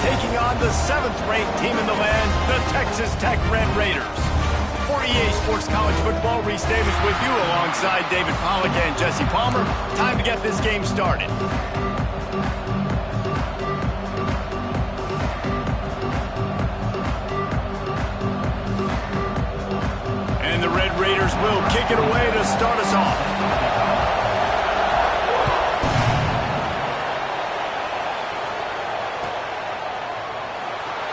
taking on the 7th-ranked team in the land, the Texas Tech Red Raiders. For EA Sports College Football, Reese Davis with you alongside David Pollack and Jesse Palmer. Time to get this game started. And the Red Raiders will kick it away to start us off.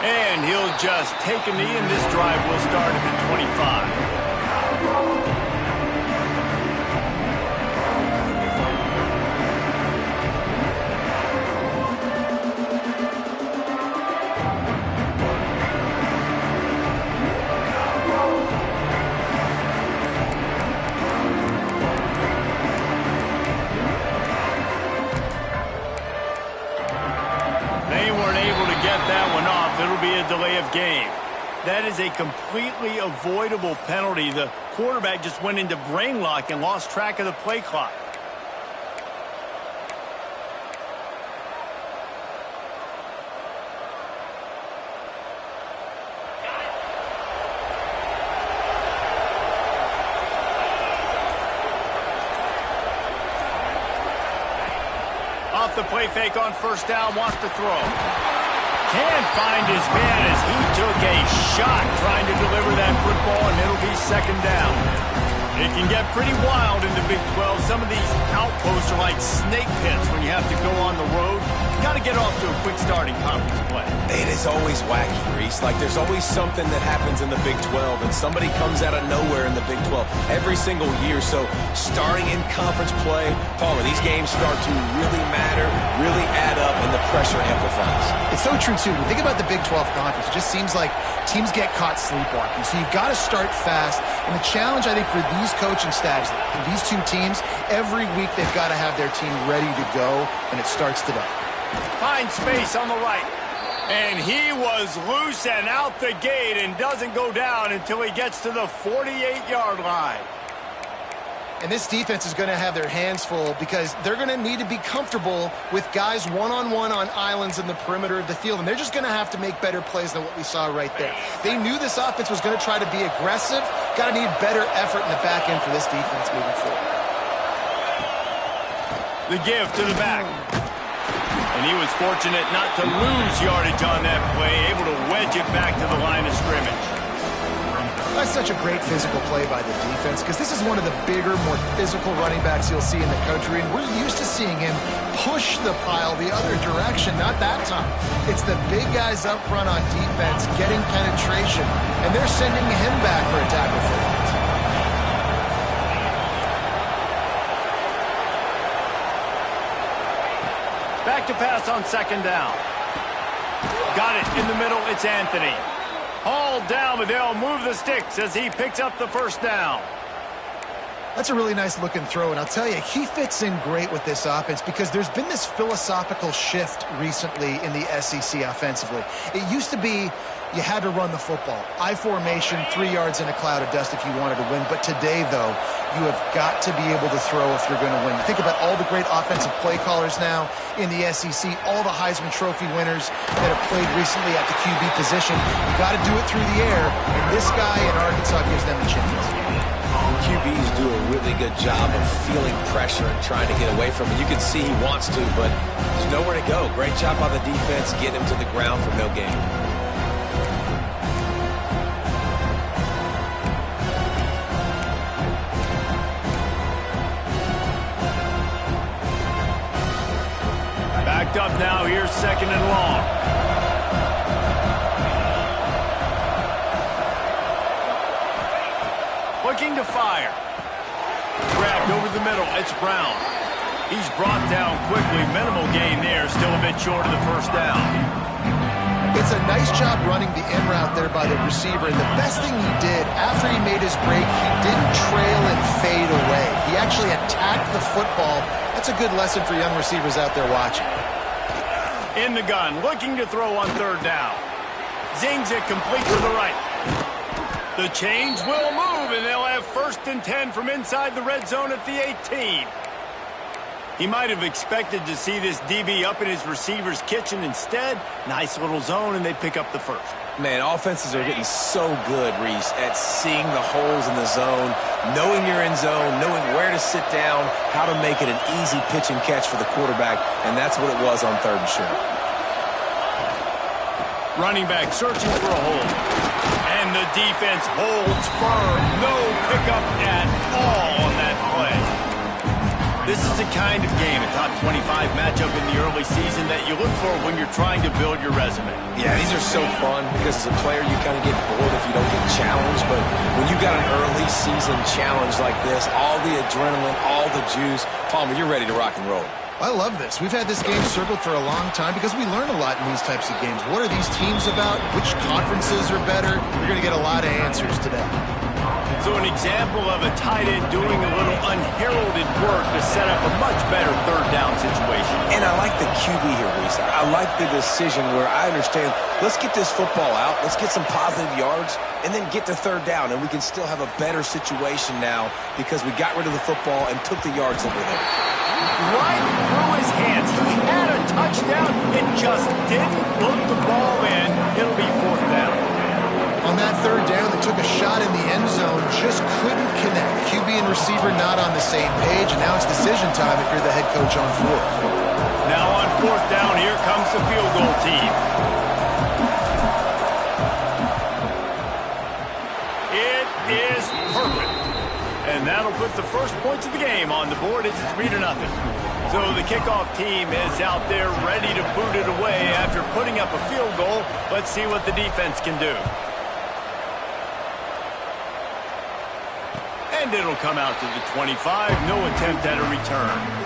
And he'll just take a knee, and this drive will start at the 25. It'll be a delay of game. That is a completely avoidable penalty. The quarterback just went into brain lock and lost track of the play clock. Off the play fake on first down, wants to throw. Can't find his man as he took a shot trying to deliver that football, and it'll be second down. It can get pretty wild in the Big 12. Some of these outposts are like snake pits when you have to go on the road. Got to get off to a quick start in conference play. It is always wacky, Reese. Like there's always something that happens in the Big 12, and somebody comes out of nowhere in the Big 12 every single year. So starting in conference play, Palmer, these games start to really matter, really add up, and the pressure amplifies. It's so true, too. When you think about the Big 12 conference, it just seems like teams get caught sleepwalking. So you've got to start fast. And the challenge, I think, for these coaching staffs, these two teams, every week they've got to have their team ready to go, and it starts today. Finds space on the right. And he was loose and out the gate and doesn't go down until he gets to the 48-yard line. And this defense is going to have their hands full because they're going to need to be comfortable with guys one-on-one on islands in the perimeter of the field. And they're just going to have to make better plays than what we saw right there. They knew this offense was going to try to be aggressive. Got to need better effort in the back end for this defense moving forward. The give to the back. And he was fortunate not to lose yardage on that play, able to wedge it back to the line of scrimmage. That's such a great physical play by the defense because this is one of the bigger, more physical running backs you'll see in the country, and we're used to seeing him push the pile the other direction. Not that time. It's the big guys up front on defense getting penetration, and they're sending him back for a tackle for loss. Back to pass on second down. Got it in the middle. It's Anthony. Hauled down, but they'll move the sticks as he picks up the first down. That's a really nice looking throw, and I'll tell you, he fits in great with this offense because there's been this philosophical shift recently in the SEC offensively. It used to be you had to run the football. I formation, 3 yards in a cloud of dust if you wanted to win. But today, though, you have got to be able to throw if you're going to win. Think about all the great offensive play callers now in the SEC, all the Heisman Trophy winners that have played recently at the QB position. You got to do it through the air, and this guy in Arkansas gives them a chance. QBs do a really good job of feeling pressure and trying to get away from it. You can see he wants to, but there's nowhere to go. Great job on the defense, getting him to the ground for no gain. Backed up now, here's second and long. Looking to fire. Grabbed over the middle, it's Brown. He's brought down quickly, minimal gain there, still a bit short of the first down. It's a nice job running the in route there by the receiver, and the best thing he did after he made his break, he didn't trail and fade away. He actually attacked the football. That's a good lesson for young receivers out there watching. In the gun, looking to throw on third down. Zings it complete to the right. The chains will move, and they'll have 1st and 10 from inside the red zone at the 18. He might have expected to see this DB up in his receiver's kitchen. Instead, nice little zone, and they pick up the first. Man, offenses are getting so good, Reese, at seeing the holes in the zone, knowing you're in zone, knowing where to sit down, how to make it an easy pitch and catch for the quarterback, and that's what it was on 3rd and short. Running back searching for a hole. And the defense holds firm. No pickup at all on that play. This is the kind of game, a top 25 matchup in the early season that you look for when you're trying to build your resume. Yeah, these are so fun because as a player you kind of get bored if you don't get challenged, but when you got an early season challenge like this, all the adrenaline, all the juice, Palmer, you're ready to rock and roll. I love this. We've had this game circled for a long time because we learn a lot in these types of games. What are these teams about? Which conferences are better? You're going to get a lot of answers today. So an example of a tight end doing a little unheralded work to set up a much better 3rd down situation. And I like the QB here, Reese. I like the decision where I understand, let's get this football out, let's get some positive yards, and then get to 3rd down, and we can still have a better situation now because we got rid of the football and took the yards that were there. Right through his hands. He had a touchdown and just didn't look the ball in. It'll be 4th down. On that 3rd down, they took a shot in the end zone, just couldn't connect. QB and receiver not on the same page, and now it's decision time if you're the head coach on 4th. Now on 4th down, here comes the field goal team. It is perfect. And that'll put the first points of the game on the board. It's 3-0. So the kickoff team is out there ready to boot it away after putting up a field goal. Let's see what the defense can do. And it'll come out to the 25. No attempt at a return.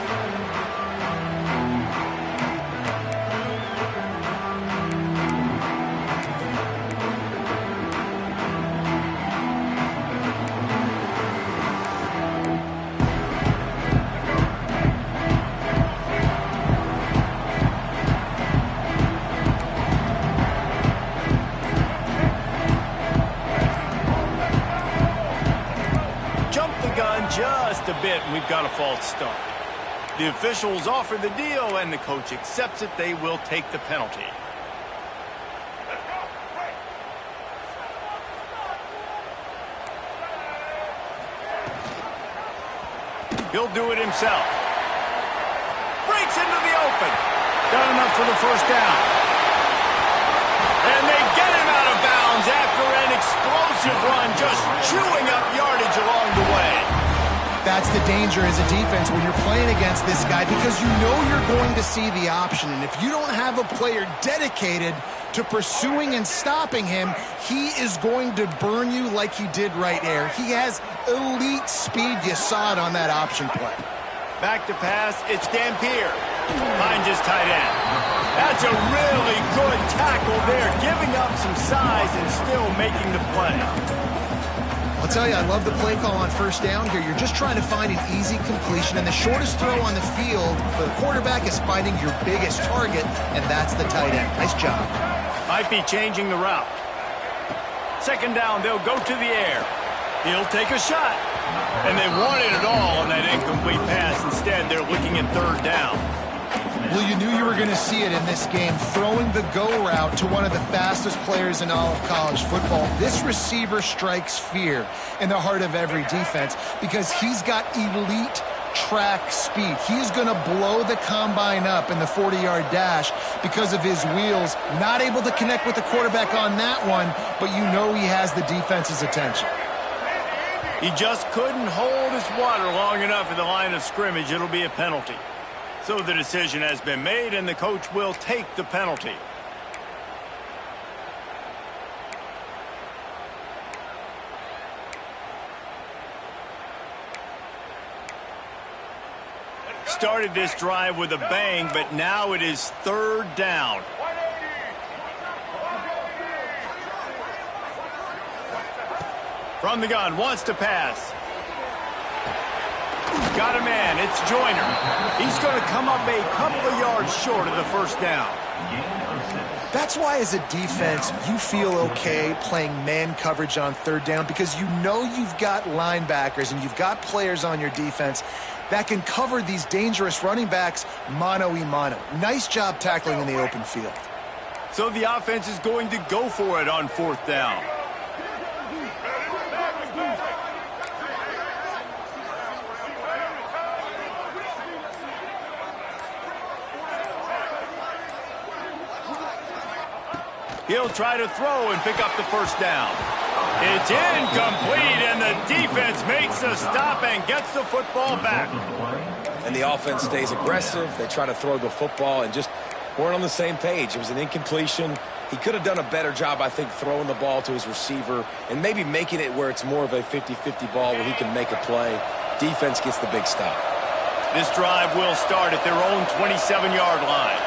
Just a bit, and we've got a false start. The officials offer the deal, and the coach accepts it. They will take the penalty. He'll do it himself. Breaks into the open. Got enough for the 1st down. And they get him out of bounds after an explosive run, just chewing up yardage along the way. That's the danger as a defense when you're playing against this guy because you know you're going to see the option. And if you don't have a player dedicated to pursuing and stopping him, he is going to burn you like he did right there. He has elite speed. You saw it on that option play. Back to pass. It's Dampier. Finds his tight end. That's a really good tackle there, giving up some size and still making the play. I'll tell you, I love the play call on 1st down here. You're just trying to find an easy completion, and the shortest throw on the field for the quarterback is finding your biggest target, and that's the tight end. Nice job. Might be changing the route. 2nd down, they'll go to the air. He'll take a shot. And they wanted it all on that incomplete pass. Instead, they're looking at 3rd down. Well, you knew you were going to see it in this game, throwing the go route to one of the fastest players in all of college football. This receiver strikes fear in the heart of every defense because he's got elite track speed. He's going to blow the combine up in the 40-yard dash because of his wheels. Not able to connect with the quarterback on that one, but you know he has the defense's attention. He just couldn't hold his water long enough in the line of scrimmage. It'll be a penalty. So the decision has been made, and the coach will take the penalty. Started this drive with a bang, but now it is 3rd down. From the gun, wants to pass. Got a man, it's Joyner. He's going to come up a couple of yards short of the 1st down. That's why as a defense, you feel okay playing man coverage on 3rd down because you know you've got linebackers and you've got players on your defense that can cover these dangerous running backs mano-a-mano. Nice job tackling in the open field. So the offense is going to go for it on 4th down. He'll try to throw and pick up the 1st down. It's incomplete, and the defense makes the stop and gets the football back. And the offense stays aggressive. They try to throw the football and just weren't on the same page. It was an incompletion. He could have done a better job, I think, throwing the ball to his receiver and maybe making it where it's more of a 50-50 ball where he can make a play. Defense gets the big stop. This drive will start at their own 27-yard line.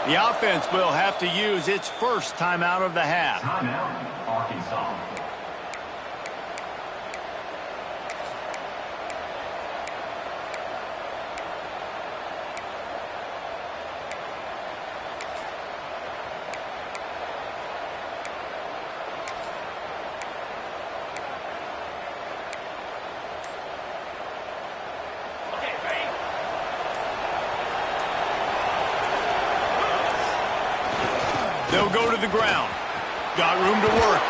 The offense will have to use its first timeout of the half. Timeout, Arkansas. They'll go to the ground. Got room to work.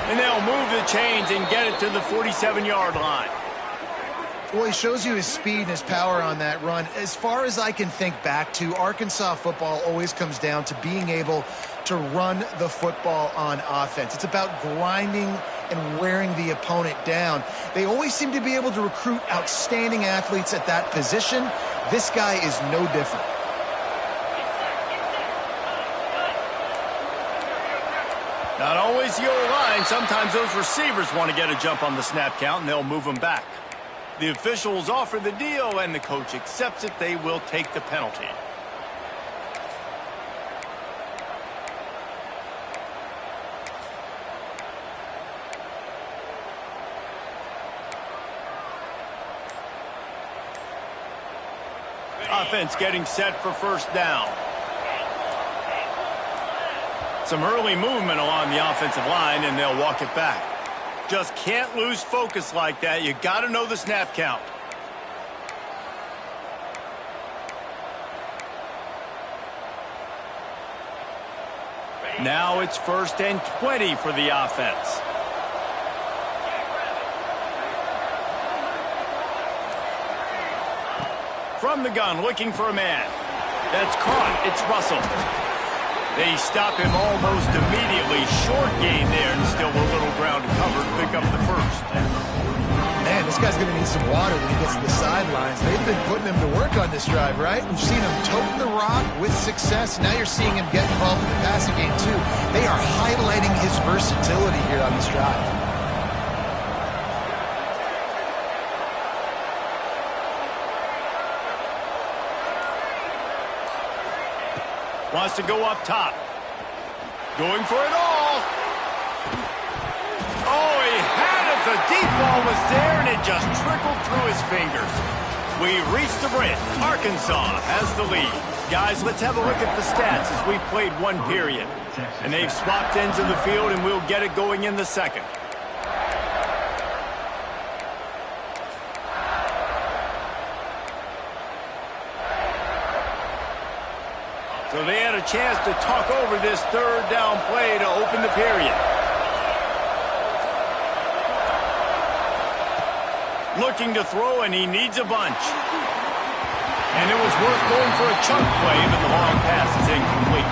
And they'll move the chains and get it to the 47-yard line. Well, he shows you his speed and his power on that run. As far as I can think back to, Arkansas football always comes down to being able to run the football on offense. It's about grinding and wearing the opponent down. They always seem to be able to recruit outstanding athletes at that position. This guy is no different. Not always the O-line. Sometimes those receivers want to get a jump on the snap count, and they'll move them back. The officials offer the deal, and the coach accepts it. They will take the penalty. Offense getting set for 1st down. Some early movement along the offensive line, and they'll walk it back. Just can't lose focus like that. You got to know the snap count. Now it's 1st and 20 for the offense. From the gun, looking for a man. That's caught. It's Russell. They stop him almost immediately. Short gain there, and still a little ground covered. Pick up the 1st. Man, this guy's going to need some water when he gets to the sidelines. They've been putting him to work on this drive, right? We've seen him toting the rock with success. Now you're seeing him get involved in the passing game, too. They are highlighting his versatility here on this drive. Wants to go up top. Going for it all. Oh, he had it. The deep ball was there, and it just trickled through his fingers. We reached the bridge. Arkansas has the lead. Guys, let's have a look at the stats as we've played 1 period. And they've swapped ends of the field, and we'll get it going in the 2nd. So they had a chance to talk over this 3rd down play to open the period. Looking to throw, and he needs a bunch. And it was worth going for a chunk play, but the long pass is incomplete.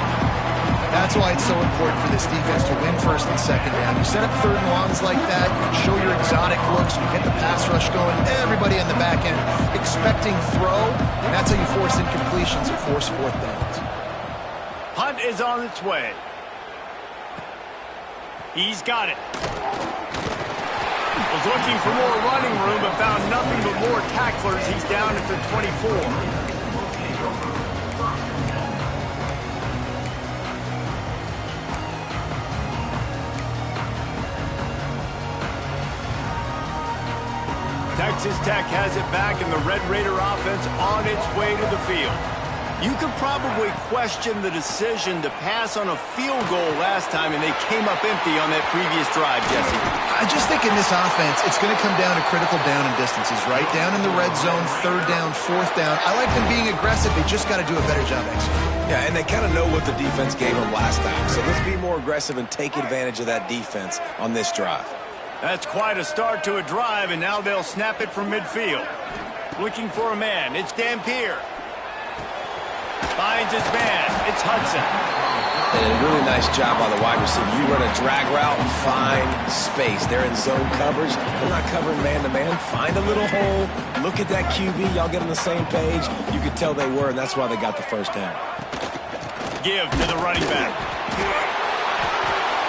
That's why it's so important for this defense to win 1st and 2nd down. You set up 3rd and longs like that, you can show your exotic looks, you get the pass rush going, everybody on the back end expecting throw, and that's how you force incompletions and force 4th downs. Hunt is on its way. He's got it. Was looking for more running room, but found nothing but more tacklers. He's down at the 24. Texas Tech has it back, and the Red Raider offense on its way to the field. You could probably question the decision to pass on a field goal last time, and they came up empty on that previous drive, Jesse. I just think in this offense, it's going to come down to critical down and distances, right? Down in the red zone, third down, fourth down. I like them being aggressive. They just got to do a better job executing. Yeah, and they kind of know what the defense gave them last time. So let's be more aggressive and take advantage of that defense on this drive. That's quite a start to a drive, and now they'll snap it from midfield. Looking for a man. It's Dampier. Finds his man. It's Hudson. And a really nice job by the wide receiver. You run a drag route, find space. They're in zone coverage. They're not covering man-to-man. Find a little hole. Look at that QB. Y'all get on the same page. You could tell they were, and that's why they got the first down. Give to the running back.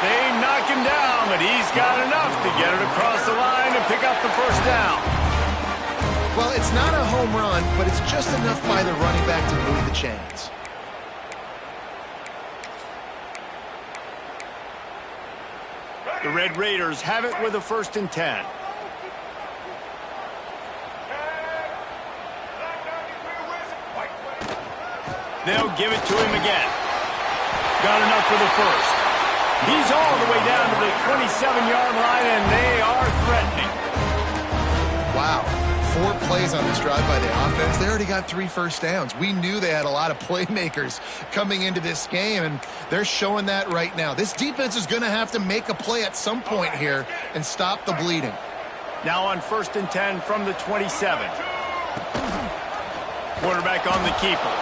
They knock him down, but he's got enough to get it across the line and pick up the first down. Well, it's not a home run, but it's just enough by the running back to move the chains. The Red Raiders have it with a 1st and 10. They'll give it to him again. Got enough for the first. He's all the way down to the 27-yard line, and they are threatening. Wow. 4 plays on this drive by the offense. They already got 3 first downs. We knew they had a lot of playmakers coming into this game, and they're showing that right now. This defense is going to have to make a play at some point here and stop the bleeding. Now on 1st and 10 from the 27. Quarterback on the keeper.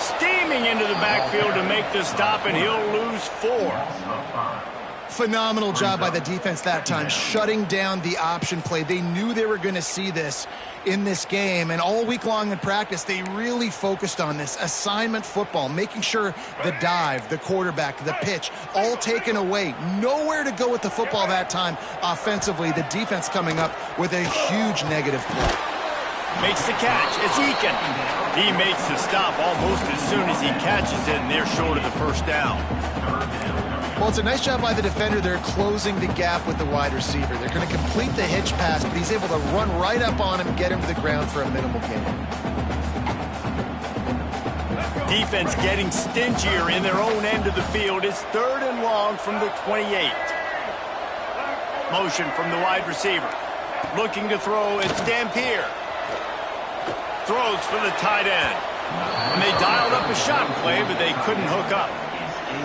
Steaming into the backfield to make the stop, and he'll lose 4. Phenomenal job by the defense that time, shutting down the option play. They knew they were going to see this in this game, and all week long in practice, they really focused on this assignment football, making sure the dive, the quarterback, the pitch, all taken away. Nowhere to go with the football that time offensively. The defense coming up with a huge negative play. Makes the catch. It's Eakin. He makes the stop almost as soon as he catches it, and they're short of the first down. Well, it's a nice job by the defender. They're closing the gap with the wide receiver. They're going to complete the hitch pass, but he's able to run right up on him and get him to the ground for a minimal gain. Defense getting stingier in their own end of the field. It's 3rd and long from the 28. Motion from the wide receiver. Looking to throw. It's Dampier. Throws for the tight end. And they dialed up a shot play, but they couldn't hook up.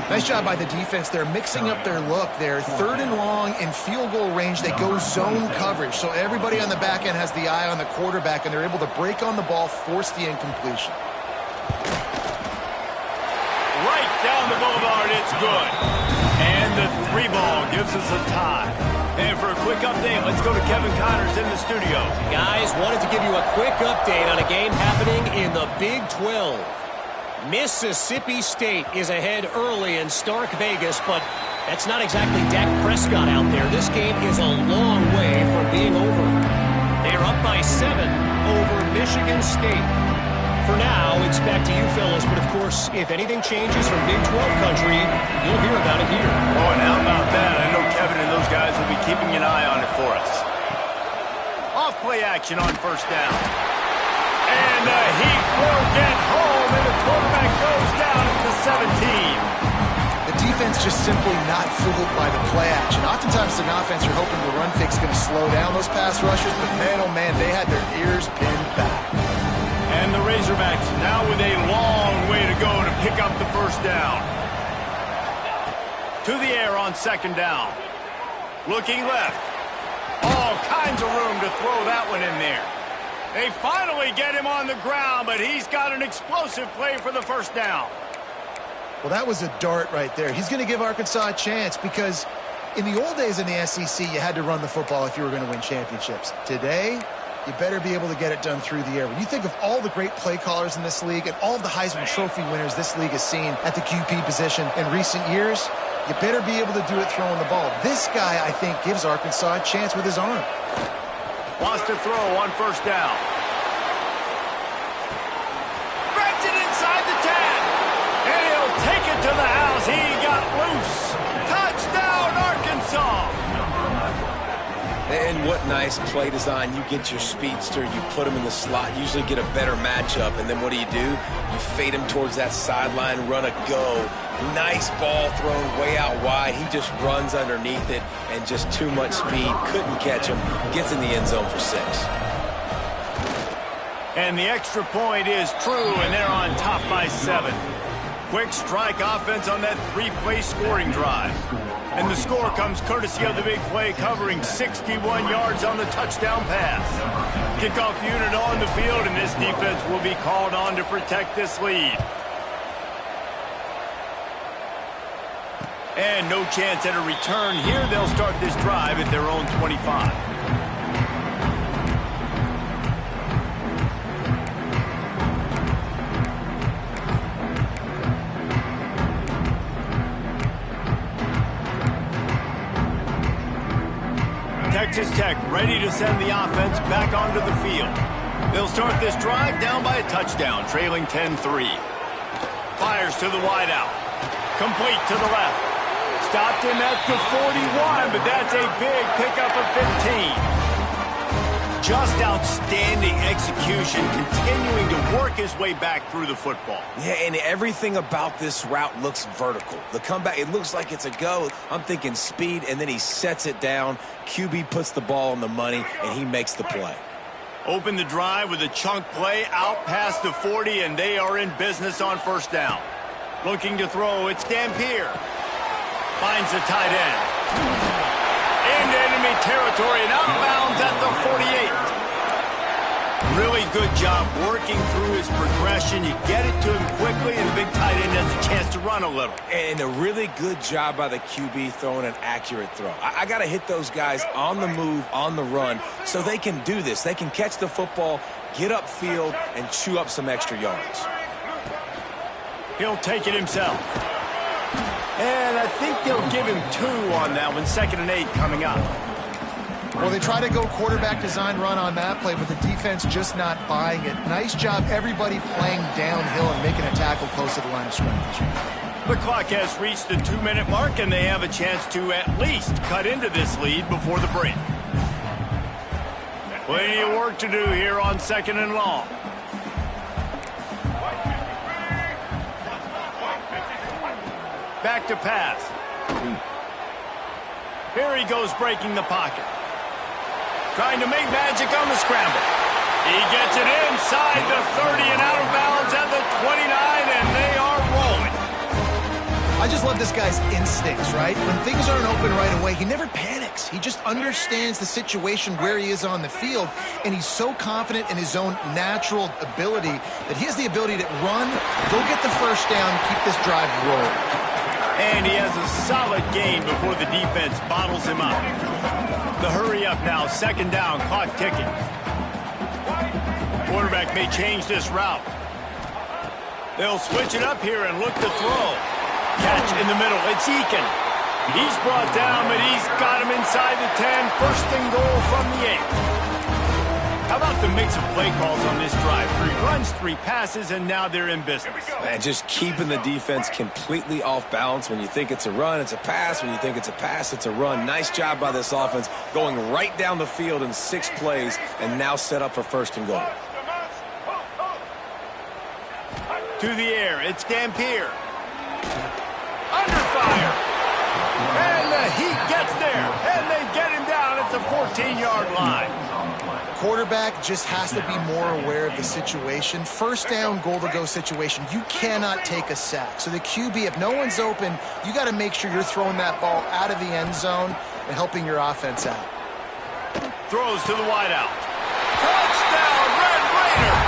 Nice job by the defense. They're mixing up their look. They're 3rd and long in field goal range. They go zone coverage. So everybody on the back end has the eye on the quarterback, and they're able to break on the ball, force the incompletion. Right down the boulevard, it's good. And the 3-ball gives us a tie. And for a quick update, let's go to Kevin Connors in the studio. Guys, wanted to give you a quick update on a game happening in the Big 12. Mississippi State is ahead early in Stark Vegas, but that's not exactly Dak Prescott out there. This game is a long way from being over. They are up by 7 over Michigan State. For now, it's back to you fellas, but of course, if anything changes from Big 12 country, you'll hear about it here. Oh, and how about that? I know Kevin and those guys will be keeping an eye on it for us. Off-play action on 1st down. And the heat will get home, and the quarterback goes down at the 17. The defense just simply not fooled by the play action. Oftentimes, an offense, you're hoping the run fix is going to slow down those pass rushers, but man, oh man, they had their ears pinned back. And the Razorbacks now with a long way to go to pick up the first down. To the air on 2nd down. Looking left. All kinds of room to throw that one in there. They finally get him on the ground, but he's got an explosive play for the first down. Well, that was a dart right there. He's going to give Arkansas a chance because in the old days in the SEC, you had to run the football if you were going to win championships. Today, you better be able to get it done through the air. When you think of all the great play callers in this league and all of the Heisman Trophy winners this league has seen at the QB position in recent years, you better be able to do it throwing the ball. This guy, I think, gives Arkansas a chance with his arm. Wants to throw on 1st down. Grabs it inside the 10. And he'll take it to the house. He got loose. Touchdown, Arkansas. And what nice play design. You get your speedster, you put him in the slot, usually get a better matchup, and then what do? You fade him towards that sideline, run a go. Nice ball thrown way out wide. He just runs underneath it, and just too much speed. Couldn't catch him. Gets in the end zone for 6. And the extra point is true, and they're on top by 7. Quick strike offense on that 3-play scoring drive. And the score comes courtesy of the big play, covering 61 yards on the touchdown pass. Kickoff unit on the field, and this defense will be called on to protect this lead. And no chance at a return here. They'll start this drive at their own 25. Texas Tech ready to send the offense back onto the field. They'll start this drive down by a touchdown, trailing 10-3. Fires to the wideout. Complete to the left. Stopped him at the 41, but that's a big pickup of 15. Just outstanding execution, continuing to work his way back through the football. Yeah, and everything about this route looks vertical. The comeback, it looks like it's a go. I'm thinking speed, and then he sets it down. QB puts the ball on the money, and he makes the play. Open the drive with a chunk play out past the 40, and they are in business on first down. Looking to throw, it's Dampier. Finds the tight end. Into enemy territory and outbounds at the 48. Really good job working through his progression. You get it to him quickly, and the big tight end has a chance to run a little. And a really good job by the QB throwing an accurate throw. I got to hit those guys on the move, on the run, so they can do this. They can catch the football, get upfield, and chew up some extra yards. He'll take it himself. And I think they'll give him 2 on that one. 2nd and 8 coming up. Well, they try to go quarterback design run on that play, but the defense just not buying it. Nice job, everybody playing downhill and making a tackle close to the line of scrimmage. The clock has reached the 2-minute mark, and they have a chance to at least cut into this lead before the break. Plenty of work to do here on 2nd and long. Back to pass. Here he goes, breaking the pocket. Trying to make magic on the scramble. He gets it inside the 30 and out of bounds at the 29, and they are rolling. I just love this guy's instincts, right? When things aren't open right away, he never panics. He just understands the situation where he is on the field, and he's so confident in his own natural ability that he has the ability to run, go get the first down, keep this drive rolling. And he has a solid gain before the defense bottles him up. The hurry up now, 2nd down, clock ticking. Quarterback may change this route. They'll switch it up here and look to throw. Catch in the middle, it's Eakin. He's brought down, but he's got him inside the 10. 1st and goal from the 8. How about the mix of play calls on this drive? 3 runs, 3 passes, and now they're in business. Man, just keeping the defense completely off balance. When you think it's a run, it's a pass. When you think it's a pass, it's a run. Nice job by this offense, going right down the field in 6 plays, and now set up for 1st and goal. To the air, it's Dampier. Under fire. And the Heat gets there, and they get him down at the 14-yard line. Quarterback just has to be more aware of the situation. 1st down, goal-to-go situation. You cannot take a sack. So the QB, if no one's open, you got to make sure you're throwing that ball out of the end zone and helping your offense out. Throws to the wideout. Touchdown, Red Raider!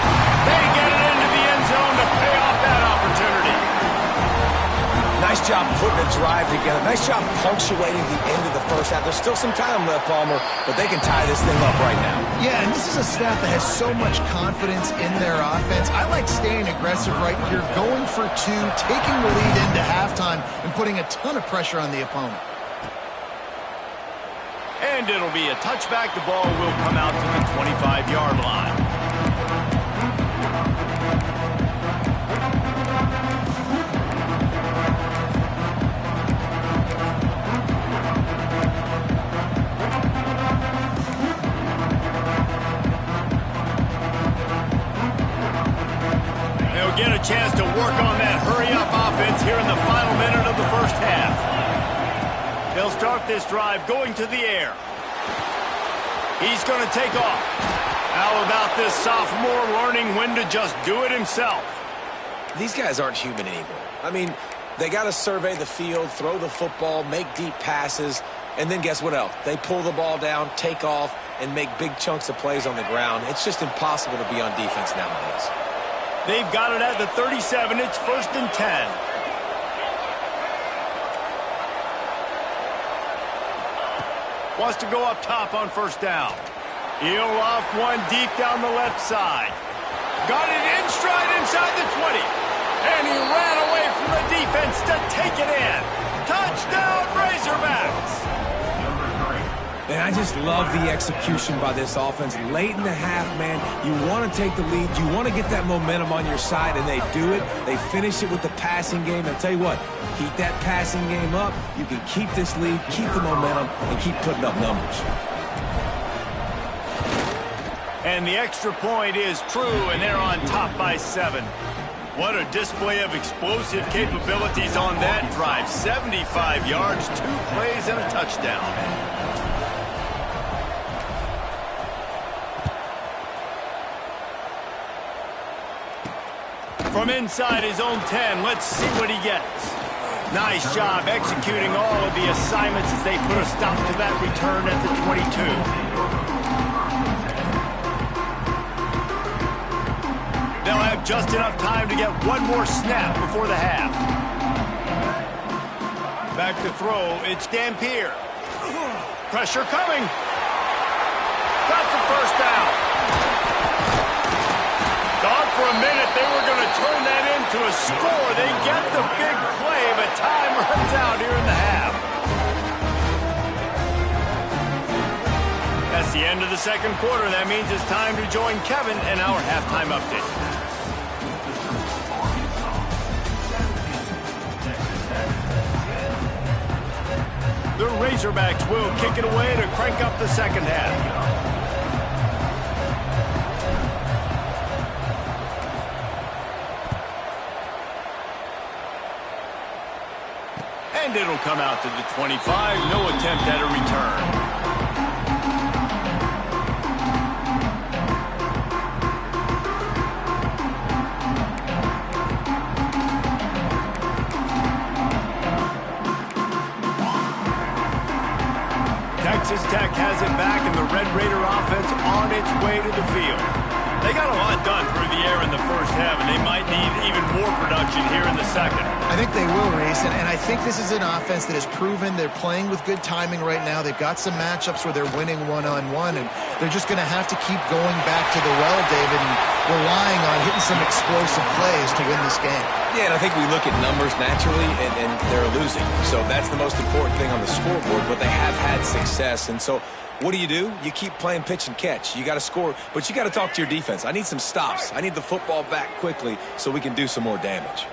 They get it into the end zone to pay off that opportunity. Nice job putting a drive together. Nice job punctuating the end of the first half. There's still some time left, Palmer, but they can tie this thing up right now. Yeah, and this is a staff that has so much confidence in their offense. I like staying aggressive right here, going for 2, taking the lead into halftime, and putting a ton of pressure on the opponent. And it'll be a touchback. The ball will come out to the 25-yard line. hurry-up offense here in the final minute of the first half. They'll start this drive going to the air. He's going to take off. How about this sophomore learning when to just do it himself? These guys aren't human anymore. I mean, they got to survey the field, throw the football, make deep passes, and then guess what else? They pull the ball down, take off, and make big chunks of plays on the ground. It's just impossible to be on defense nowadays. They've got it at the 37. It's 1st and 10. Wants to go up top on 1st down. He'll off one deep down the left side. Got it in stride inside the 20. And he ran away from the defense to take it in. Touchdown, Razorbacks! Man, I just love the execution by this offense. Late in the half, man, you want to take the lead. You want to get that momentum on your side, and they do it. They finish it with the passing game. I'll tell you what, keep that passing game up. You can keep this lead, keep the momentum, and keep putting up numbers. And the extra point is true, and they're on top by 7. What a display of explosive capabilities on that drive. 75 yards, 2 plays, and a touchdown. From inside his own 10, let's see what he gets. Nice job executing all of the assignments as they put a stop to that return at the 22. They'll have just enough time to get one more snap before the half. Back to throw, it's Dampier. Pressure coming. Got the 1st down. Thought for a minute they were going to turn that into a score. They get the big play, but time runs out here in the half. That's the end of the 2nd quarter. That means it's time to join Kevin and our halftime update. The Razorbacks will kick it away to crank up the 2nd half. And it'll come out to the 25. No attempt at a return. Texas Tech has it back, and the Red Raider offense on its way to the field. They got a lot done through the air in the first half, and they might need even more production here in the 2nd. I think they will, Reese, and I think this is an offense that has proven they're playing with good timing right now. They've got some matchups where they're winning one-on-one, and they're just going to have to keep going back to the well, David, and relying on hitting some explosive plays to win this game. Yeah, and I think we look at numbers naturally, and they're losing. So that's the most important thing on the scoreboard, but they have had success. And so what do? You keep playing pitch and catch. You got to score, but you got to talk to your defense. I need some stops. I need the football back quickly so we can do some more damage.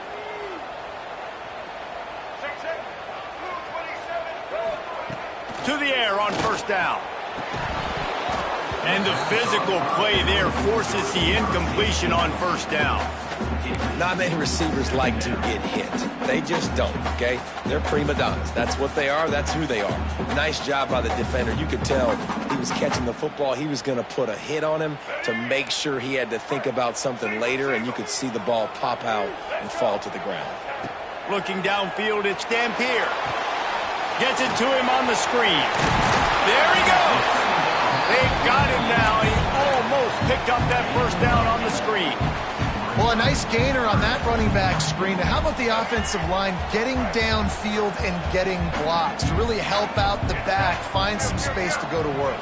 To the air on 1st down. And the physical play there forces the incompletion on 1st down. Not many receivers like to get hit. They just don't, okay? They're prima donnas. That's what they are. That's who they are. Nice job by the defender. You could tell he was catching the football. He was going to put a hit on him to make sure he had to think about something later, and you could see the ball pop out and fall to the ground. Looking downfield, it's Dampier. Gets it to him on the screen. There he goes. They've got him now. He almost picked up that 1st down on the screen. Well, a nice gainer on that running back screen. How about the offensive line getting downfield and getting blocks to really help out the back, find some space to go to work?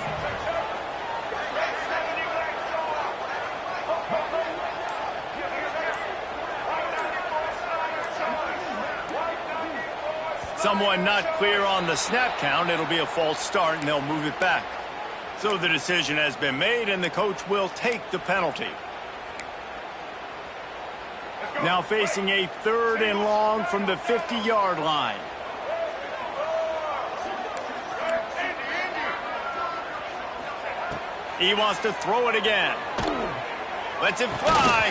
Someone not clear on the snap count. It'll be a false start, and they'll move it back. So the decision has been made, and the coach will take the penalty. Now facing a 3rd and long from the 50-yard line. He wants to throw it again. Lets it fly.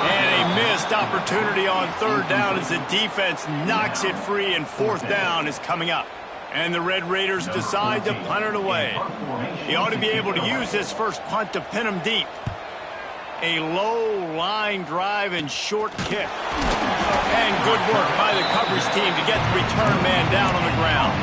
And a missed opportunity on third down as the defense knocks it free, and fourth down is coming up. And the Red Raiders decide to punt it away. He ought to be able to use this first punt to pin them deep. A low line drive and short kick. And good work by the coverage team to get the return man down on the ground.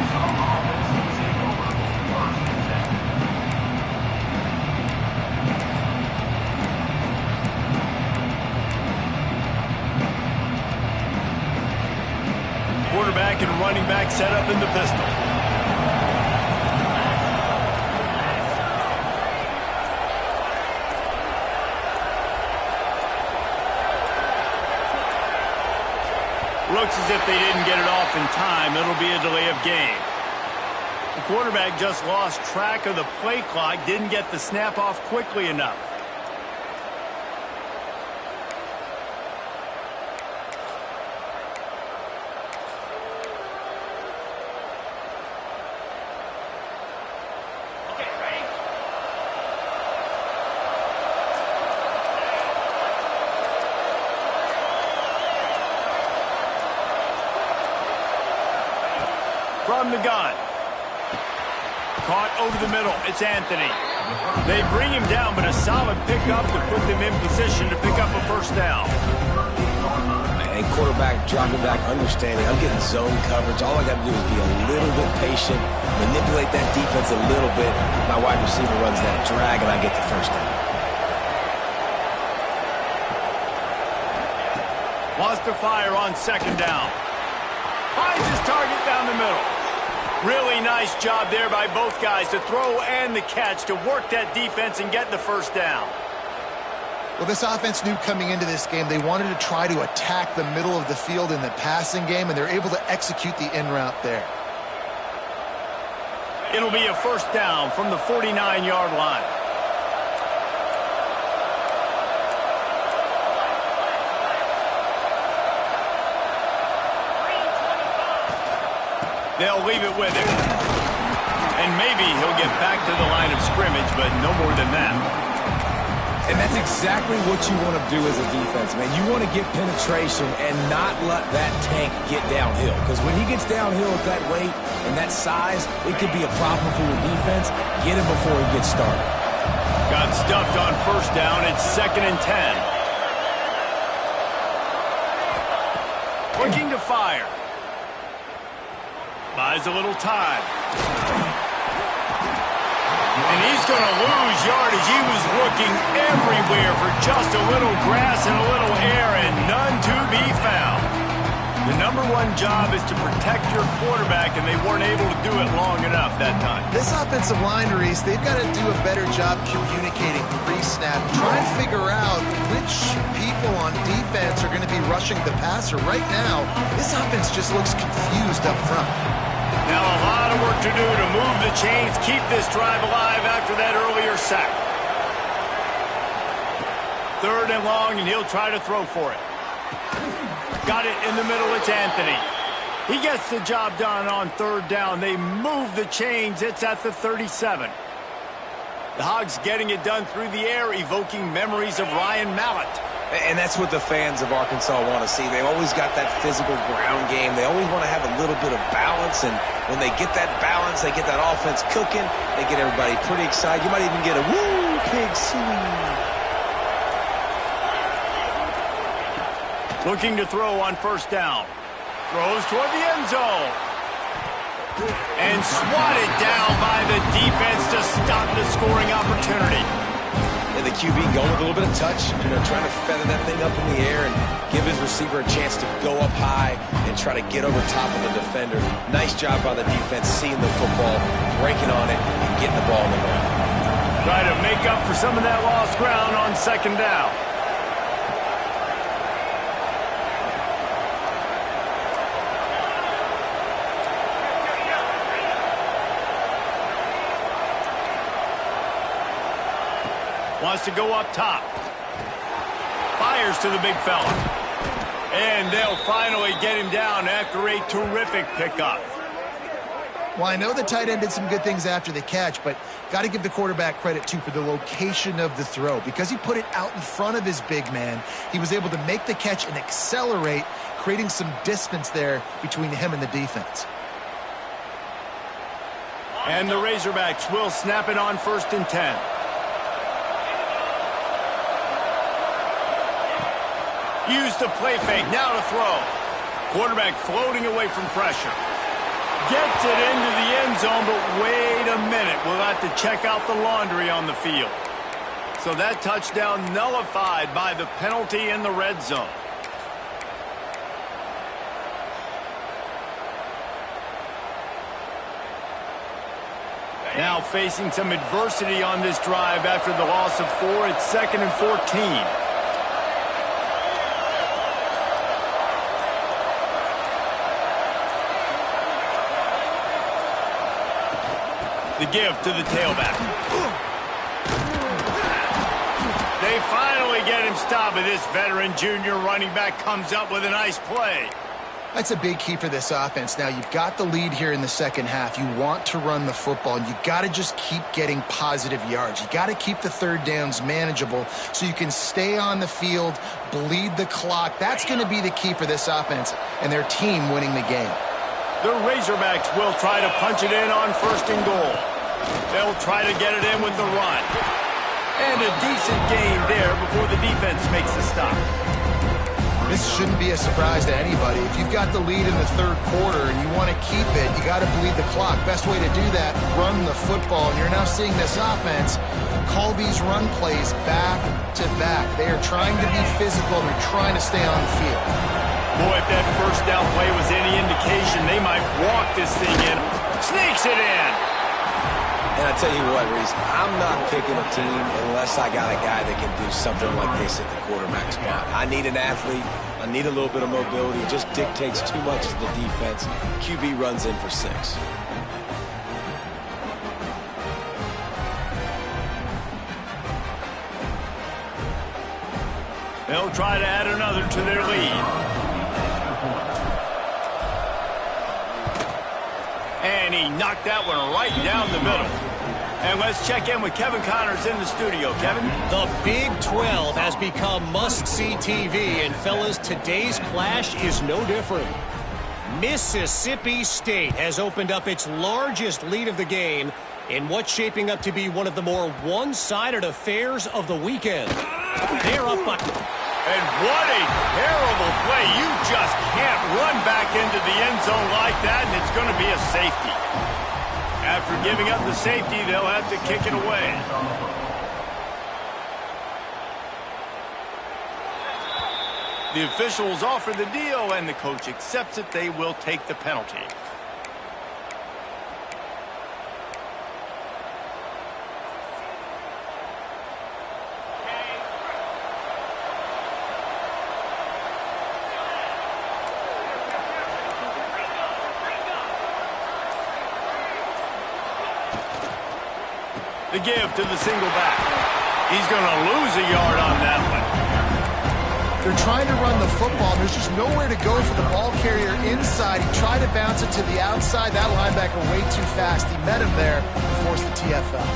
Quarterback and running back set up in the pistol. Looks as if they didn't get it off in time. It'll be a delay of game. The quarterback just lost track of the play clock, didn't get the snap off quickly enough. From the gun. Caught over the middle. It's Anthony. They bring him down, but a solid pickup to put them in position to pick up a first down. And quarterback dropping back, understanding I'm getting zone coverage. All I got to do is be a little bit patient, manipulate that defense a little bit. My wide receiver runs that drag, and I get the first down. Wants to fire on second down. Finds his target down the middle. Really nice job there by both guys to throw and the catch to work that defense and get the first down. Well, this offense knew coming into this game they wanted to try to attack the middle of the field in the passing game, and they're able to execute the in route there. It'll be a first down from the 49-yard line. They'll leave it with him. And maybe he'll get back to the line of scrimmage, but no more than that. And that's exactly what you want to do as a defense, man. You want to get penetration and not let that tank get downhill. Because when he gets downhill with that weight and that size, it could be a problem for your defense. Get him before he gets started. Got stuffed on first down. It's 2nd and 10. Looking to fire. Buys a little time. And he's going to lose yardage. He was looking everywhere for just a little grass and a little air, and none to be found. The #1 job is to protect your quarterback, and they weren't able to do it long enough that time. This offensive line, Reese, they've got to do a better job communicating pre-snap. Try and figure out which people on defense are going to be rushing the passer. Right now, this offense just looks confused up front. Now a lot of work to do to move the chains, keep this drive alive after that earlier sack. 3rd and long, and he'll try to throw for it. Got it in the middle. It's Anthony. He gets the job done on 3rd down. They move the chains. It's at the 37. The Hogs getting it done through the air, evoking memories of Ryan Mallett. And that's what the fans of Arkansas want to see. They've always got that physical ground game. They always want to have a little bit of balance, and when they get that balance, they get that offense cooking, they get everybody pretty excited. You might even get a woo, pig sweep. Looking to throw on first down. Throws toward the end zone. And swatted down by the defense to stop the scoring opportunity. And the QB going with a little bit of touch, trying to feather that thing up in the air and give his receiver a chance to go up high and try to get over top of the defender. Nice job by the defense, seeing the football, breaking on it, and getting the ball on the ground. Try to make up for some of that lost ground on 2nd down. Wants to go up top. Fires to the big fella. And they'll finally get him down after a terrific pickup. Well, I know the tight end did some good things after the catch, but got to give the quarterback credit, too, for the location of the throw. Because he put it out in front of his big man, he was able to make the catch and accelerate, creating some distance there between him and the defense. And the Razorbacks will snap it on 1st and 10. Use the play fake, now to throw. Quarterback floating away from pressure. Gets it into the end zone, but wait a minute. We'll have to check out the laundry on the field. So that touchdown nullified by the penalty in the red zone. Now facing some adversity on this drive after the loss of 4. It's 2nd and 14. The give to the tailback. They finally get him stopped, but this veteran junior running back comes up with a nice play. That's a big key for this offense. Now, you've got the lead here in the second half. You want to run the football, and you got to just keep getting positive yards. You got to keep the third downs manageable so you can stay on the field, bleed the clock. That's going to be the key for this offense and their team winning the game. The Razorbacks will try to punch it in on 1st and goal. They'll try to get it in with the run. And a decent gain there before the defense makes the stop. This shouldn't be a surprise to anybody. If you've got the lead in the third quarter and you want to keep it, you got to bleed the clock. Best way to do that, run the football. And you're now seeing this offense call these run plays back to back. They are trying to be physical. They're trying to stay on the field. Boy, if that first down play was any indication, they might walk this thing in. Sneaks it in. And I tell you what, Reese, I'm not picking a team unless I got a guy that can do something like this at the quarterback spot. I need an athlete. I need a little bit of mobility. It just dictates too much to the defense. QB runs in for 6. They'll try to add another to their lead. And he knocked that one right down the middle. And let's check in with Kevin Connors in the studio. Kevin? The Big 12 has become must-see TV, and fellas, today's clash is no different. Mississippi State has opened up its largest lead of the game in what's shaping up to be one of the more one-sided affairs of the weekend. They're up by... And what a terrible play. You just can't run back into the end zone like that, and it's going to be a safety. After giving up the safety, they'll have to kick it away. The officials offer the deal, and the coach accepts it. They will take the penalty. The give to the single back. He's going to lose a yard on that one. They're trying to run the football. There's just nowhere to go for the ball carrier inside. He tried to bounce it to the outside. That linebacker way too fast. He met him there and forced the TFL.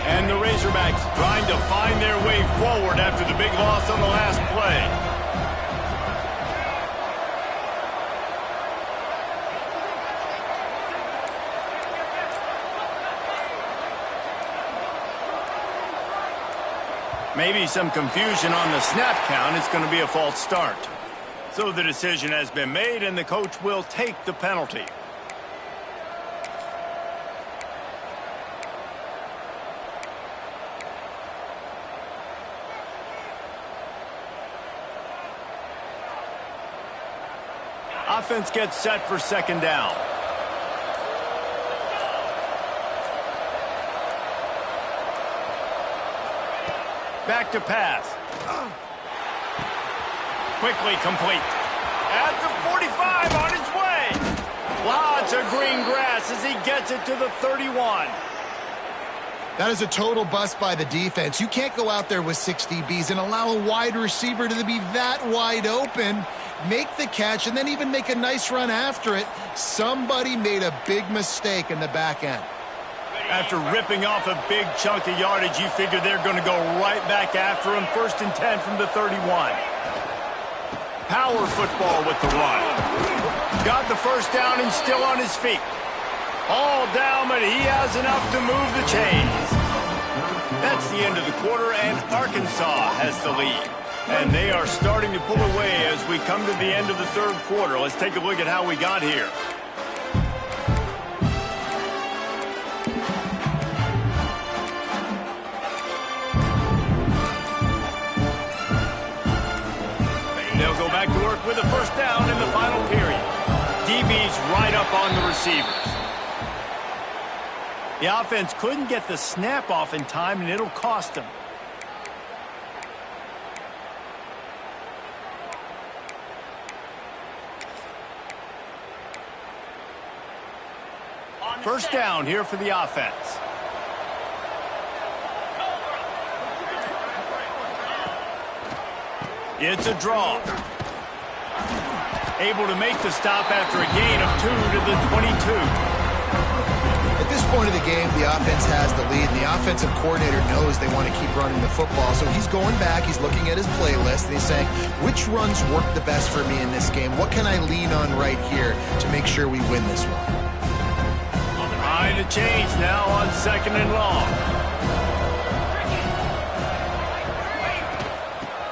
And the Razorbacks trying to find their way forward after the big loss on the last play. Maybe some confusion on the snap count. It's going to be a false start. So the decision has been made, and the coach will take the penalty. Offense gets set for second down. Back to pass. Quickly complete. At the 45 on his way. Lots of green grass as he gets it to the 31. That is a total bust by the defense. You can't go out there with 6 DBs and allow a wide receiver to be that wide open, make the catch, and then even make a nice run after it. Somebody made a big mistake in the back end. After ripping off a big chunk of yardage, you figure they're going to go right back after him. 1st and 10 from the 31. Power football with the run. Got the first down and still on his feet. All down, but he has enough to move the chains. That's the end of the quarter, and Arkansas has the lead. And they are starting to pull away as we come to the end of the 3rd quarter. Let's take a look at how we got here. They'll go back to work with a first down in the final period. DB's right up on the receivers. The offense couldn't get the snap off in time, and it'll cost them. First down here for the offense. It's a draw. Able to make the stop after a gain of 2 to the 22. At this point of the game, the offense has the lead, and the offensive coordinator knows they want to keep running the football. So he's going back, he's looking at his playlist, and he's saying, which runs work the best for me in this game? What can I lean on right here to make sure we win this one? Trying to change now on 2nd and long.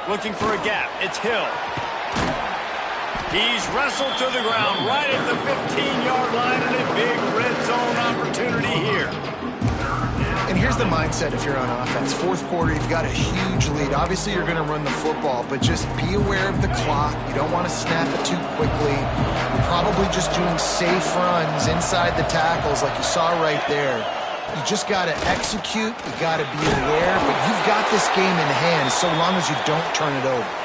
Looking for a gap. It's Hill. He's wrestled to the ground right at the 15-yard line, and a big red zone opportunity here. And here's the mindset if you're on offense. 4th quarter, you've got a huge lead. Obviously, you're going to run the football, but just be aware of the clock. You don't want to snap it too quickly. You're probably just doing safe runs inside the tackles like you saw right there. You just got to execute. You got to be aware, but you've got this game in hand so long as you don't turn it over.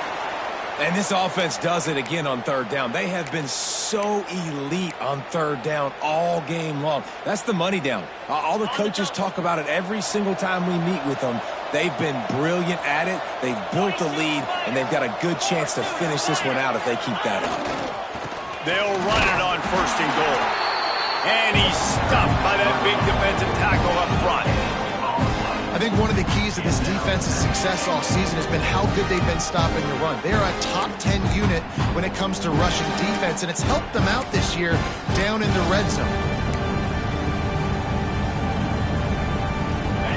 And this offense does it again on 3rd down. They have been so elite on 3rd down all game long. That's the money down. All the coaches talk about it every single time we meet with them. They've been brilliant at it. They've built the lead, and they've got a good chance to finish this one out if they keep that up. They'll run it on 1st and goal. And he's stuffed by that big defensive tackle up front. I think one of the keys to this defense's success all season has been how good they've been stopping the run. They are a top 10 unit when it comes to rushing defense, and it's helped them out this year down in the red zone.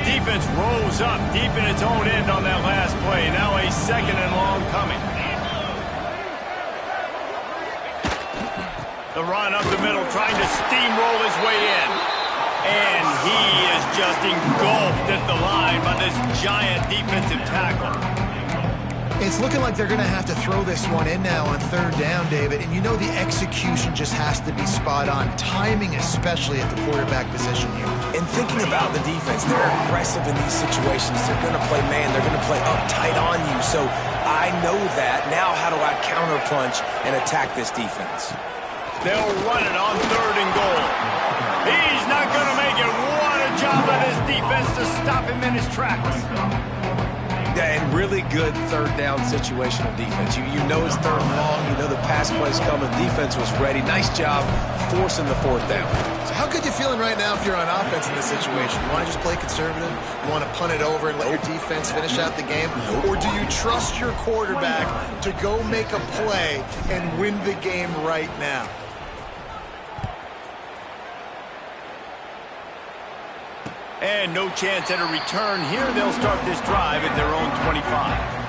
Defense rolls up deep in its own end on that last play. Now a 2nd and long coming. The run up the middle, trying to steamroll his way in. And he is just engulfed at the line by this giant defensive tackle. It's looking like they're going to have to throw this one in now on 3rd down, David. And you know the execution just has to be spot on. Timing, especially at the quarterback position here. And thinking about the defense, they're aggressive in these situations. They're going to play man. They're going to play up tight on you. So I know that. Now how do I counterpunch and attack this defense? They'll run it on 3rd and goal. He's not going to make it. What a job by this defense to stop him in his tracks. Yeah, and really good 3rd down situational defense. You know it's 3rd and long. You know the pass play's coming. Defense was ready. Nice job forcing the 4th down. So how good you feeling right now if you're on offense in this situation? You want to just play conservative? You want to punt it over and let your defense finish out the game? Or do you trust your quarterback to go make a play and win the game right now? And no chance at a return here. They'll start this drive at their own 25.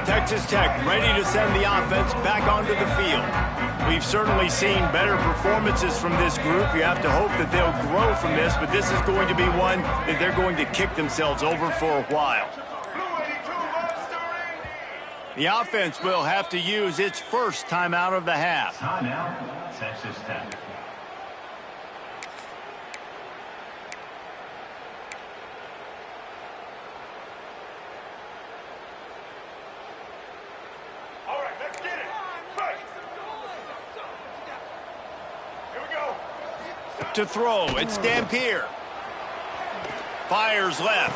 Texas Tech ready to send the offense back onto the field. We've certainly seen better performances from this group. You have to hope that they'll grow from this, but this is going to be one that they're going to kick themselves over for a while. The offense will have to use its first timeout of the half. Timeout, Texas Tech. Back to throw. It's Dampier. Fires left.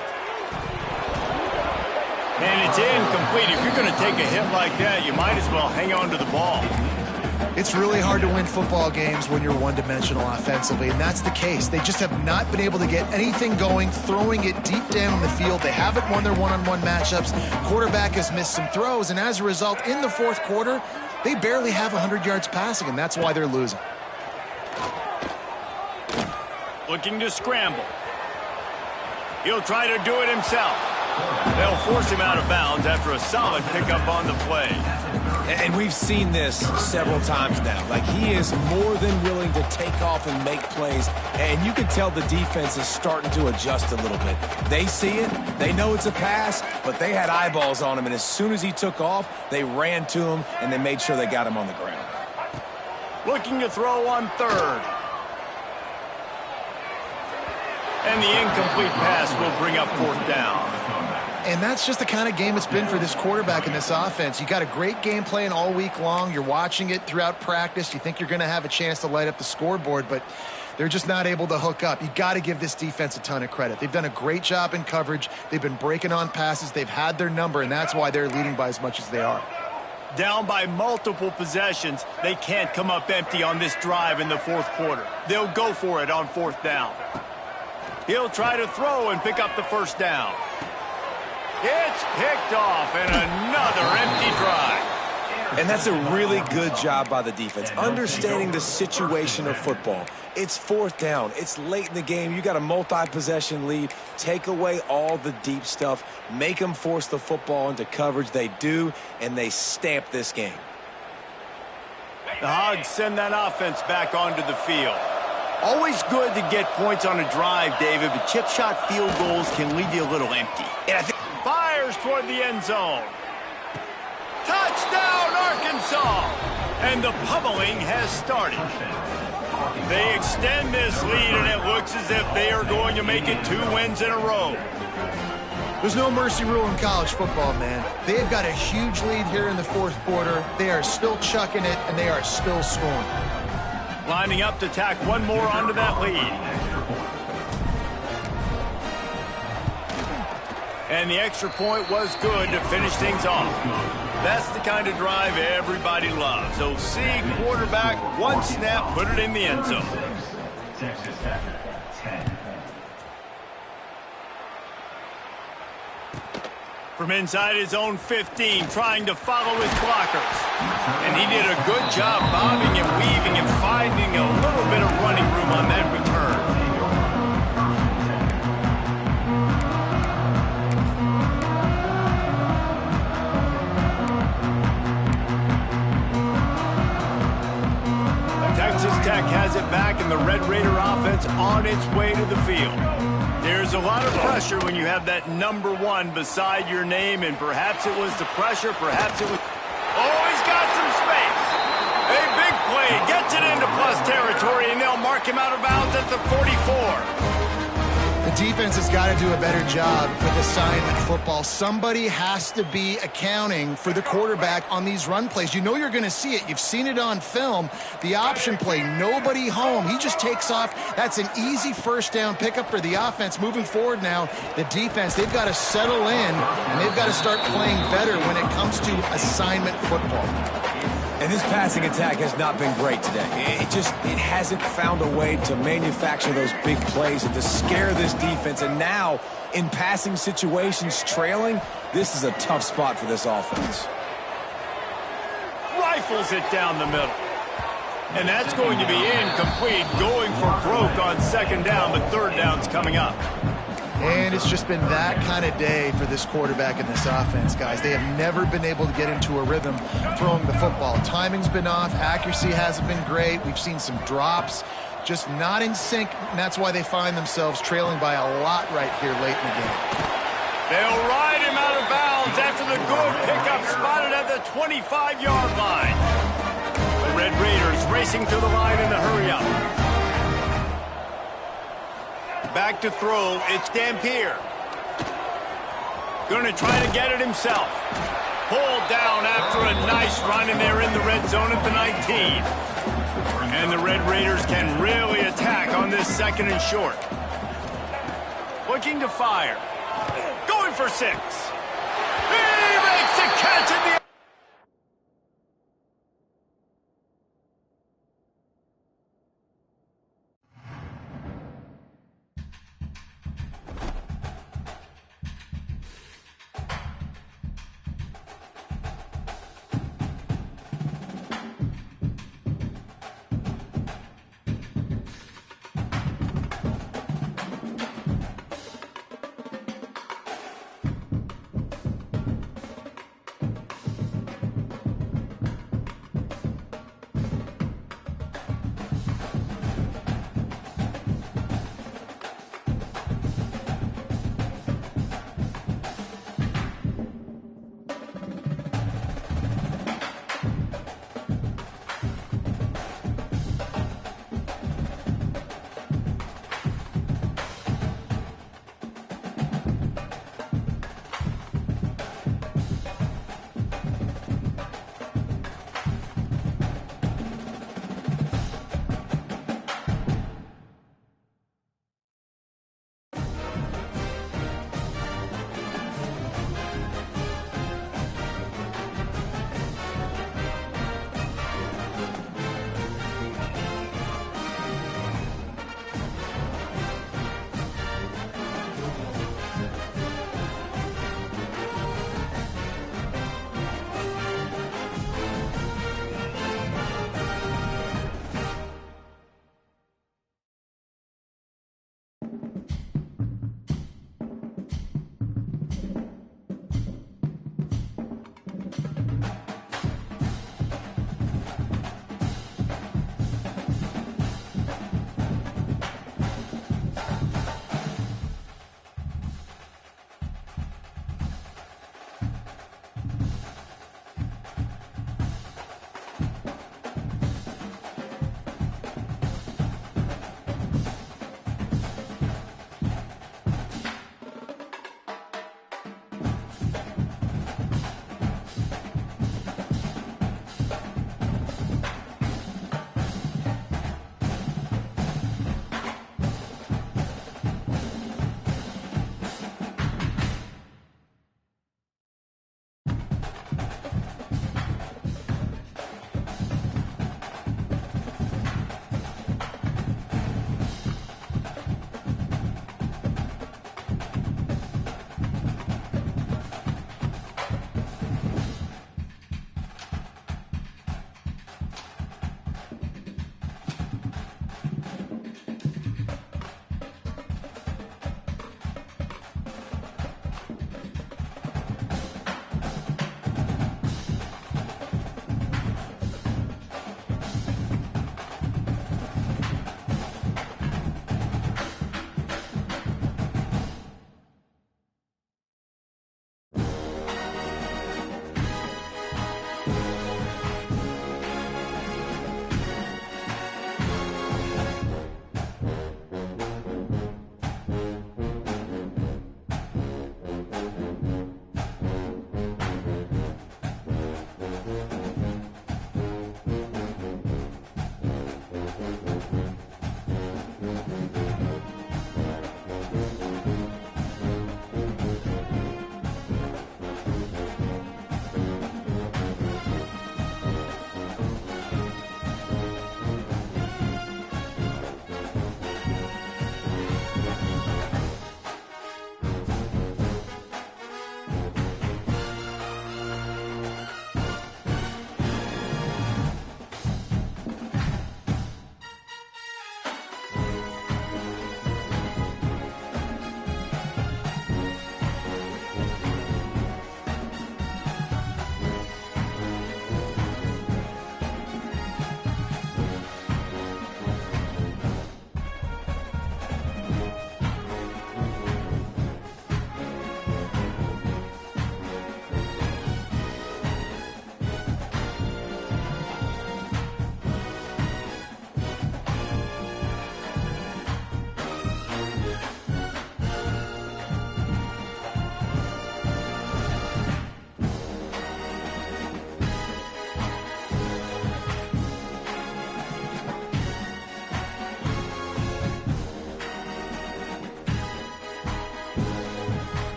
And it's incomplete. If you're going to take a hit like that, you might as well hang on to the ball. It's really hard to win football games when you're one-dimensional offensively, and that's the case. They just have not been able to get anything going, throwing it deep down the field. They haven't won their one-on-one matchups. Quarterback has missed some throws, and as a result, in the fourth quarter, they barely have 100 yards passing, and that's why they're losing. Looking to scramble. He'll try to do it himself. They'll force him out of bounds after a solid pickup on the play. And we've seen this several times now. Like, he is more than willing to take off and make plays. And you can tell the defense is starting to adjust a little bit. They see it. They know it's a pass, but they had eyeballs on him. And as soon as he took off, they ran to him, and they made sure they got him on the ground. Looking to throw on third. And the incomplete pass will bring up fourth down. And that's just the kind of game it's been for this quarterback in this offense. You got a great game plan all week long. You're watching it throughout practice. You think you're going to have a chance to light up the scoreboard, but they're just not able to hook up. You got to give this defense a ton of credit. They've done a great job in coverage. They've been breaking on passes. They've had their number, and that's why they're leading by as much as they are. Down by multiple possessions, they can't come up empty on this drive in the fourth quarter. They'll go for it on fourth down. He'll try to throw and pick up the first down. It's picked off, and another empty drive. And that's a really good job by the defense, understanding the situation of football. It's fourth down. It's late in the game. You got a multi-possession lead. Take away all the deep stuff. Make them force the football into coverage. They do, and they stamp this game. The Hogs send that offense back onto the field. Always good to get points on a drive, David, but chip shot field goals can leave you a little empty. And I think fires toward the end zone. Touchdown, Arkansas! And the pummeling has started. They extend this lead, and it looks as if they are going to make it 2 wins in a row. There's no mercy rule in college football, man. They've got a huge lead here in the fourth quarter. They are still chucking it, and they are still scoring. Lining up to tack one more onto that lead. And the extra point was good to finish things off. That's the kind of drive everybody loves. OC quarterback, one snap, put it in the end zone. Texas Tech, 10. From inside his own 15, trying to follow his blockers. And he did a good job bobbing and weaving and finding a little bit of running room on that return. Texas Tech has it back, and the Red Raider offense on its way to the field. There's a lot of pressure when you have that number 1 beside your name, and perhaps it was the pressure, perhaps it was... Oh, he's got some space. A big play, gets it into plus territory, and they'll mark him out of bounds at the 44. The defense has got to do a better job with assignment football. Somebody has to be accounting for the quarterback on these run plays. You know you're going to see it. You've seen it on film. The option play, nobody home. He just takes off. That's an easy first down pickup for the offense. Moving forward now, the defense, they've got to settle in, and they've got to start playing better when it comes to assignment football. And this passing attack has not been great today. It hasn't found a way to manufacture those big plays and to scare this defense. And now, in passing situations, trailing, this is a tough spot for this offense. Rifles it down the middle. And that's going to be incomplete, going for broke on second down, but third down's coming up. And it's just been that kind of day for this quarterback and this offense, guys. They have never been able to get into a rhythm throwing the football. Timing's been off. Accuracy hasn't been great. We've seen some drops, just not in sync, and that's why they find themselves trailing by a lot right here late in the game. They'll ride him out of bounds after the good pickup spotted at the 25-yard line. The Red Raiders racing to the line in a hurry-up. Back to throw, it's Dampier. Going to try to get it himself. Pulled down after a nice run, and they're in the red zone at the 19. And the Red Raiders can really attack on this second and short. Looking to fire. Going for 6. He makes the catch